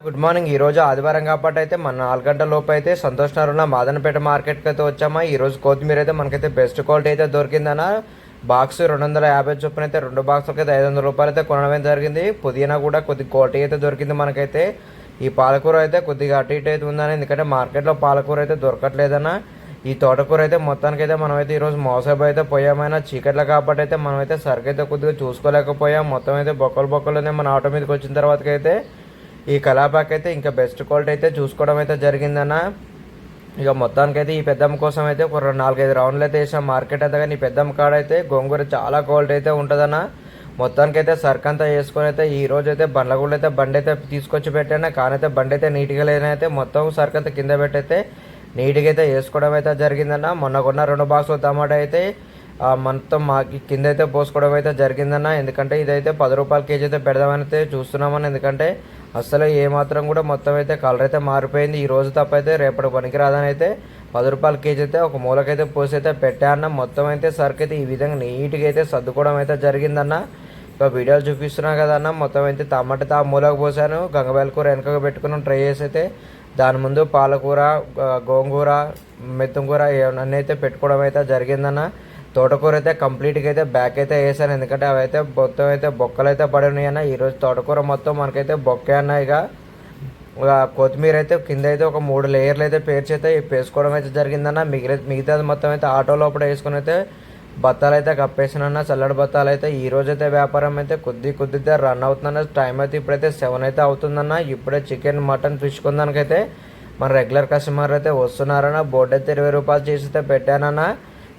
Good morning. ఈరోజు ఆదివారం కాబట్టి అయితే మన 4 గంటల లోపు అయితే సంతోష్ నగర్ ఉన్న మాదనపేట మార్కెట్కి అయితే వచ్చామా. ఈరోజు కొత్తిమీర అయితే మనకైతే బెస్ట్ క్వాలిటీ అయితే దొరికిందన్న. బాక్స్ 250 చొప్పున అయితే 2 బాక్సులకి అయితే 500 రూపాయలు అయితే కొనడం జరిగింది. పుదీనా కూడా కొద్ది క్వాలిటీ అయితే దొరికింది మనకైతే. ఈ పాలకూర అయితే కొద్దిగా అటు ఇటు అయితే ఉందని, ఎందుకంటే మార్కెట్లో పాలకూర అయితే దొరకట్లేదన్న. ఈ తోటకూర అయితే మొత్తానికి అయితే మనమైతే ఈరోజు మోసబ్ అయితే పోయామైనా చీకట్లో కాబట్టి అయితే మనమైతే సరుకు అయితే కొద్దిగా చూసుకోలేకపోయాం. మొత్తం అయితే బొక్కలు మన ఆటో మీదకి వచ్చిన తర్వాతకి అయితే ఈ కలాపాకి అయితే ఇంకా బెస్ట్ క్వాలిటీ అయితే చూసుకోవడం అయితే జరిగిందన్న. ఇక మొత్తానికైతే ఈ పెద్దమ్మ కోసం అయితే ఒక 4-5 రౌండ్లు అయితే వేసాం మార్కెట్ అయితే. కానీ ఈ పెద్దమ్మ కాడ అయితే గోంగూర చాలా క్వాలిటీ అయితే ఉంటుందన్న. మొత్తానికైతే సర్క్ అంతా వేసుకొని అయితే ఈ రోజు అయితే బండ్ల అయితే బండి అయితే తీసుకొచ్చి పెట్టాను. కానైతే బండి అయితే నీట్గా లేనైతే మొత్తం సర్క్ అంతా కింద పెట్టయితే నీట్గా అయితే వేసుకోవడం అయితే జరిగిందన్న. మొన్న కొన్న 2 బాక్సులు టమాటా అయితే మొత్తం మాకి కింద అయితే పోసుకోవడం అయితే జరిగిందన్న. ఎందుకంటే ఇదైతే 10 రూపాయల కేజీ అయితే పెడదామని అయితే చూస్తున్నామని. ఎందుకంటే అసలు ఏమాత్రం కూడా మొత్తం అయితే కలర్ అయితే మారిపోయింది. ఈ రోజు తప్ప అయితే రేపటి పనికి రాదని అయితే 10 రూపాయల కేజీ అయితే ఒక మూలకైతే పోసి అయితే పెట్టాన్న. మొత్తం అయితే సరుకు అయితే ఈ విధంగా నీట్గా అయితే సర్దుకోవడం అయితే జరిగిందన్న. ఇక వీడియోలు చూపిస్తున్నా కదన్న. మొత్తం అయితే టమాటా మూలకు పోసాను, గంగబెల్ల కూర వెనకగా పెట్టుకున్నాం ట్రై చేసి అయితే. దాని ముందు పాలకూర, గోంగూర, మెత్తంకూర అన్నీ అయితే పెట్టుకోవడం అయితే జరిగిందన్న. తోటకూర అయితే కంప్లీట్గా అయితే బ్యాక్ అయితే వేసాను, ఎందుకంటే అవి అయితే మొత్తం అయితే బొక్కలు అయితే పడి ఉన్నాయన్న. ఈరోజు తోటకూర మొత్తం మనకైతే బొక్కే అన్న. ఇక కొత్తిమీర అయితే కింద అయితే ఒక 3 లేయర్లు అయితే పేర్చి అయితే వేసుకోవడం అయితే జరిగిందన్న. మిగతాది మొత్తం అయితే ఆటో లోపల వేసుకుని అయితే బత్తాలు అయితే కప్పేసినన్న, చల్లడి బత్తాలు అయితే. ఈ రోజు అయితే వ్యాపారం అయితే కొద్దిగా రన్ అవుతుందన్న. టైం అయితే ఇప్పుడైతే 7 అయితే అవుతుందన్న. ఇప్పుడే చికెన్, మటన్, ఫిష్ కొందానికైతే మన రెగ్యులర్ కస్టమర్ అయితే వస్తున్నారన్న. బోర్డు అయితే 20 రూపాయలు చేసి అయితే పెట్టానన్న.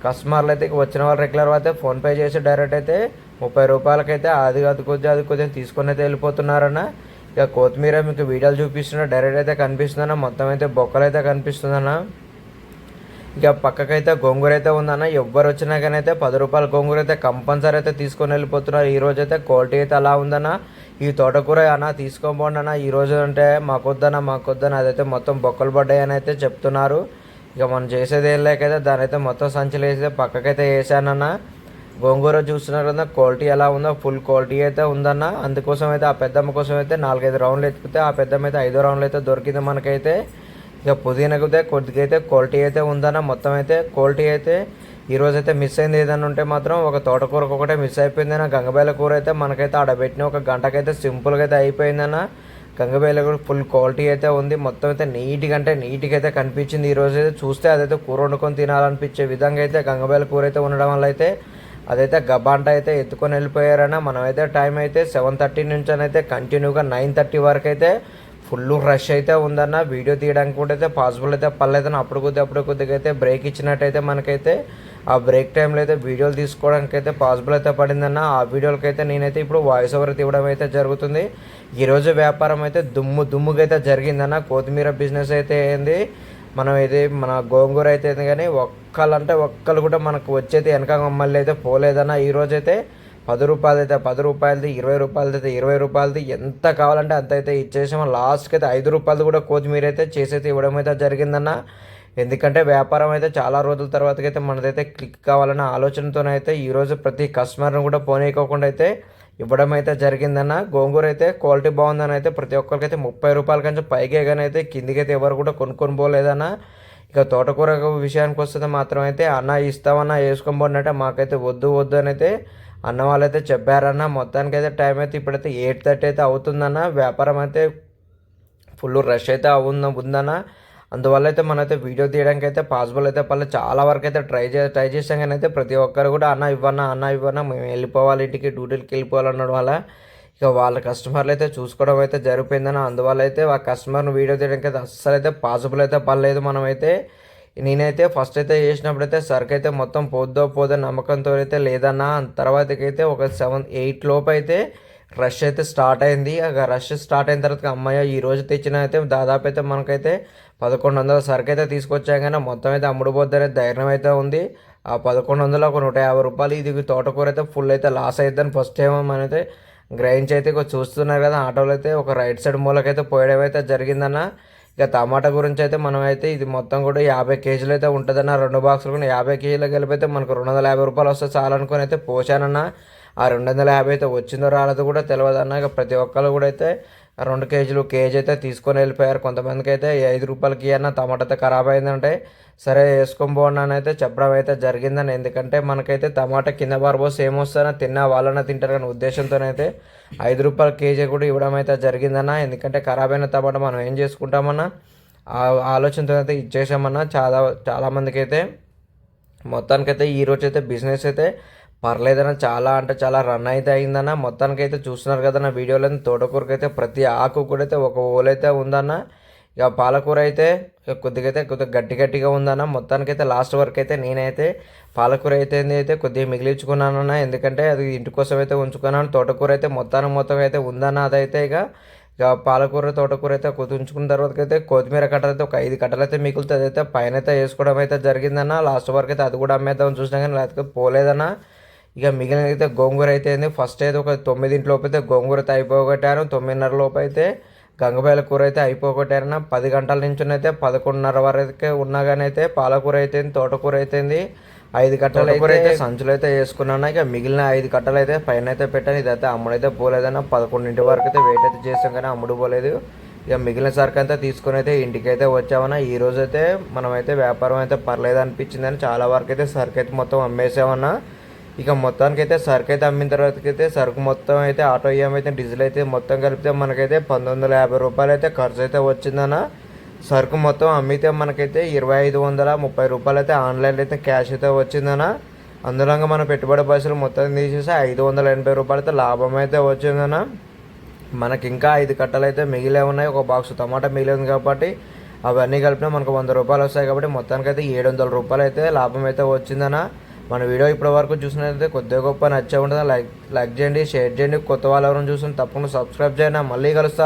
కస్టమర్లు అయితే వచ్చిన వాళ్ళు రెగ్యులర్ అయితే ఫోన్పే చేసి డైరెక్ట్ అయితే 30 రూపాయలకైతే అది కొద్దిగా తీసుకొని అయితే వెళ్ళిపోతున్నారన్న. ఇక కొత్తిమీర మీకు వీడియోలు చూపిస్తున్నా డైరెక్ట్ అయితే కనిపిస్తుందన్న. మొత్తం అయితే బొక్కలు అయితే కనిపిస్తుందన్న. ఇక పక్కకైతే గోంగూర అయితే ఉందన్న. ఎవ్వరు వచ్చినా కానీ అయితే 10 రూపాయల గోంగూర అయితే కంపల్సరీ అయితే తీసుకొని వెళ్ళిపోతున్నారు. ఈ రోజు అయితే క్వాలిటీ అయితే అలా ఉందన్న. ఈ తోటకూర అన్న తీసుకోబోండి అన్న. ఈ రోజు అంటే మాకొద్దన అదైతే మొత్తం బొక్కలు పడ్డాయి అని అయితే చెప్తున్నారు. ఇక మనం చేసేది ఏం లేకైతే దాని అయితే మొత్తం సంచులు వేసి పక్కకైతే వేసానన్న. గోంగూర చూస్తున్నారు కదా క్వాలిటీ ఎలా ఉందో, ఫుల్ క్వాలిటీ అయితే ఉందన్న. అందుకోసం అయితే ఆ పెద్దమ్మ కోసం అయితే 4-5 రౌండ్లు ఎత్తుకుతే ఆ పెద్దమ్మ అయితే 5 రౌండ్లు అయితే దొరికింది మనకైతే. ఇక పుదీనాకైతే కొద్దిగా అయితే క్వాలిటీ అయితే ఉందన్న. మొత్తం అయితే క్వాలిటీ అయితే ఈరోజు అయితే మిస్ అయింది ఏదైనా ఉంటే మాత్రం ఒక తోటకూరకు ఒకటే మిస్ అయిపోయిందన్న. గంగబెల్ల కూర అయితే మనకైతే ఆడబెట్టిన ఒక గంటకైతే సింపుల్గా అయితే అయిపోయిందన్న. గంగబెల్ల కూడా ఫుల్ క్వాలిటీ అయితే ఉంది. మొత్తం అయితే నీట్గా అయితే కనిపించింది. ఈరోజు అయితే చూస్తే అదైతే కూర వండుకొని తినాలనిపించే విధంగా అయితే గంగబెల్ల కూర అయితే ఉండడం వల్ల అయితే అదైతే గబాంట అయితే ఎత్తుకొని వెళ్ళిపోయారన్న. మనమైతే టైం అయితే 7:30 నుంచి అయితే కంటిన్యూగా 9:30 వరకు అయితే ఫుల్ రష్ అయితే ఉందన్న. వీడియో తీయడానికి కూడా అయితే పాసిబుల్ అయితే పర్లేదన్న. అప్పుడు కొద్దిగా అయితే బ్రేక్ ఇచ్చినట్టయితే మనకైతే ఆ బ్రేక్ టైంలో అయితే వీడియోలు తీసుకోవడానికి అయితే పాసిబుల్ అయితే పడిందన్న. ఆ వీడియోలకైతే నేనైతే ఇప్పుడు వాయిస్ ఓవర్ తీయడం అయితే జరుగుతుంది. ఈరోజు వ్యాపారం అయితే దుమ్ముగా అయితే జరిగిందన్న. కొత్తిమీర బిజినెస్ అయితే ఏంది, మనం ఇది మన గోంగూర అయితే కానీ ఒక్కళ్ళు కూడా మనకు వచ్చేది వెనక మమ్మల్ని అయితే పోలేదన్న. ఈరోజు అయితే 10 రూపాయలు అయితే 10 రూపాయలది, 20 రూపాయలది అయితే 20 రూపాయలది, ఎంత కావాలంటే అంత అయితే ఇచ్చేసాము. లాస్ట్కి అయితే 5 రూపాయలది కూడా కొత్తిమీర అయితే చేసైతే ఇవ్వడం అయితే జరిగిందన్న. ఎందుకంటే వ్యాపారం అయితే చాలా రోజుల తర్వాతకైతే మనదైతే క్లిక్ కావాలన్న ఆలోచనతోనైతే ఈరోజు ప్రతి కస్టమర్ని కూడా పోనీయకోకుండా అయితే ఇవ్వడం అయితే జరిగిందన్న. గోంగూర అయితే క్వాలిటీ బాగుందని అయితే ప్రతి ఒక్కరికైతే 30 రూపాయల కంటే పైకే కానీ అయితే కిందికైతే ఎవరు కూడా కొనుక్కొని పోలేదన్న. ఇక తోటకూర విషయానికి వస్తే మాత్రం అయితే అన్న ఇస్తామన్నా వేసుకొని పోయినట్టే మాకైతే వద్దు అని అయితే అన్న వాళ్ళైతే చెప్పారన్న. మొత్తానికైతే టైం అయితే ఇప్పుడైతే 8:30 అయితే అవుతుందన్న. వ్యాపారం అయితే ఫుల్ రష్ అయితే ఉందన్న. అందువల్ల అయితే మనైతే వీడియో తీయడానికి అయితే పాసిబుల్ అయితే పర్లేదు. చాలా వరకు అయితే ట్రై చేసాం కానీ అయితే ప్రతి ఒక్కరు కూడా అన్న ఇవ్వన్నా మేము వెళ్ళిపోవాలి, ఇంటికి డ్యూటీలకి వెళ్ళిపోవాలన్నడం వల్ల ఇక వాళ్ళ కస్టమర్లు అయితే చూసుకోవడం అయితే జరిపోయిందన్న. అందువల్ల అయితే ఆ కస్టమర్ని వీడియో తీయడానికి అయితే అస్సలు అయితే పాసిబుల్ అయితే పర్లేదు. మనమైతే నేనైతే ఫస్ట్ అయితే చేసినప్పుడైతే సరుకు అయితే మొత్తం పోదో నమ్మకంతో అయితే లేదన్న. తర్వాతకైతే ఒక 7-8 లోపు అయితే రష్ అయితే స్టార్ట్ అయింది. ఆ రష్ స్టార్ట్ అయిన తర్వాత అమ్మాయి ఈ రోజు తెచ్చిన అయితే దాదాపు అయితే మనకైతే 1100 సరుకు అయితే తీసుకొచ్చాం. కానీ మొత్తం అయితే అమ్ముడుపోద్దనే ధైర్యం అయితే ఉంది. ఆ 1100 ఒక 150 రూపాయలు ఇది తోటకూర అయితే ఫుల్ అయితే లాస్ అవుతుందని ఫస్ట్ టైం మనైతే గ్రహించి అయితే చూస్తున్నారు కదా. ఆటోలో అయితే ఒక రైట్ సైడ్ మూలకైతే పోయడం అయితే జరిగిందన్న. ఇక టమాటా గురించి అయితే మనమైతే ఇది మొత్తం కూడా 50 కేజీలు అయితే ఉంటుందన్న. 2 బాక్సులు కూడా 50 కేజీలకు వెళ్ళిపోతే మనకు 250 రూపాయలు వస్తే చాలనుకొని అయితే పోసానన్న. ఆ 250 అయితే వచ్చిందో రాలేదో కూడా తెలియదు అన్న. ఇక ప్రతి ఒక్కరు కూడా అయితే కేజీలు కేజీ అయితే తీసుకొని వెళ్ళిపోయారు. కొంతమందికి అయితే 5 రూపాయలకి అన్న టమాటా అయితే ఖరాబ్ అయిందంటే సరే వేసుకొని పోండి అని అయితే చెప్పడం అయితే జరిగిందని. ఎందుకంటే మనకైతే టమాటా కింద పారబోసి ఏమొస్తానో తిన్నా వాళ్ళనే తింటారు కానీ ఉద్దేశంతోనైతే 5 రూపాయల కేజీ కూడా ఇవ్వడం అయితే జరిగిందన్న. ఎందుకంటే ఖరాబ్ అయిన టమాటా మనం ఏం చేసుకుంటామన్నా ఆ ఆలోచనతో అయితే ఇచ్చేసామన్నా. చాలామందికి అయితే మొత్తానికైతే ఈరోజు అయితే బిజినెస్ అయితే పర్లేదన్న, చాలా అంటే చాలా రన్ అయితే అయిందన్న. మొత్తానికైతే చూస్తున్నారు కదా నా వీడియోలో తోటకూరకి అయితే ప్రతి ఆకు కూడా అయితే ఒక ఓలైతే ఉందన్న. ఇక పాలకూర అయితే కొద్దిగా గట్టిగా ఉందన్న. మొత్తానికైతే లాస్ట్ వరకు అయితే నేనైతే పాలకూర అయితే కొద్దిగా మిగిలించుకున్నానన్న. ఎందుకంటే అది ఇంటి కోసం అయితే ఉంచుకున్నాను. తోటకూర అయితే మొత్తం అయితే ఉందన్న. అదైతే ఇక పాలకూర తోటకూర అయితే ఉంచుకున్న తర్వాత అయితే కొత్తిమీర కట్టలు అయితే ఒక 5 కట్టలు అయితే మిగులుతుంది. అదైతే పైన అయితే వేసుకోవడం అయితే జరిగిందన్న. లాస్ట్ వరకు అయితే అది కూడా అమ్మేద్దామని చూసినా కానీ లేకపోతే పోలేదన్న. ఇక మిగిలిన అయితే గోంగూర అయితే ఫస్ట్ అయితే ఒక 9 లోపు అయితే గోంగూర అయితే అయిపోగొట్టారు. 9:30 లోపు అయితే గంగబాయల కూర అయితే అయిపోగొట్టారన్న. 10 గంటల నుంచి అయితే 11:30 వరకు ఉన్నా కానీ అయితే పాలకూర అయితే తోటకూర అయితే 5 కట్టలు అయితే సంచులు అయితే వేసుకున్నాను. ఇక మిగిలిన 5 కట్టలు అయితే పైన అయితే పెట్టాను. ఇదైతే అమ్ముడైతే పోలేదన్న. 11 వరకు అయితే వెయిట్ అయితే చేసాం కానీ అమ్ముడు పోలేదు. ఇక మిగిలిన సరుకు అంతా తీసుకొని అయితే ఇంటికి అయితే వచ్చామన్నా. ఈ రోజు అయితే మనమైతే వ్యాపారం అయితే పర్లేదు అనిపించిందని చాలా వరకు అయితే సరుకు అయితే మొత్తం అమ్మేసామన్నా. ఇక మొత్తానికి అయితే సరుకు అయితే అమ్మిన తర్వాతకి అయితే సరుకు మొత్తం అయితే ఆటో అయితే డీజిల్ అయితే మొత్తం కలిపితే మనకైతే 1950 రూపాయలు అయితే ఖర్చు అయితే వచ్చిందన్న. సరుకు మొత్తం అమ్మితే మనకైతే 2530 రూపాయలు అయితే ఆన్లైన్లో అయితే క్యాష్ అయితే వచ్చిందన్న. అందులో మన పెట్టుబడి పైసలు మొత్తం తీసేసి 580 రూపాయలు అయితే లాభం అయితే వచ్చిందన్న. మనకి ఇంకా 5 కట్టలు అయితే మిగిలే ఉన్నాయి. ఒక బాక్స్ టమాటా మిగిలింది కాబట్టి అవన్నీ కలిపినా మనకు 100 రూపాయలు వస్తాయి. కాబట్టి మొత్తానికి అయితే 700 రూపాయలు అయితే లాభం అయితే వచ్చిందన్న. మన వీడియో ఇప్పటి వరకు చూసినట్లయితే కొద్దిగా గొప్ప నచ్చే ఉంటుంది. లైక్ చేయండి, షేర్ చేయండి. కొత్త వాళ్ళు ఎవరైనా చూసిన తప్పకుండా సబ్స్క్రైబ్ చేయండి. మళ్ళీ కలుస్తాను.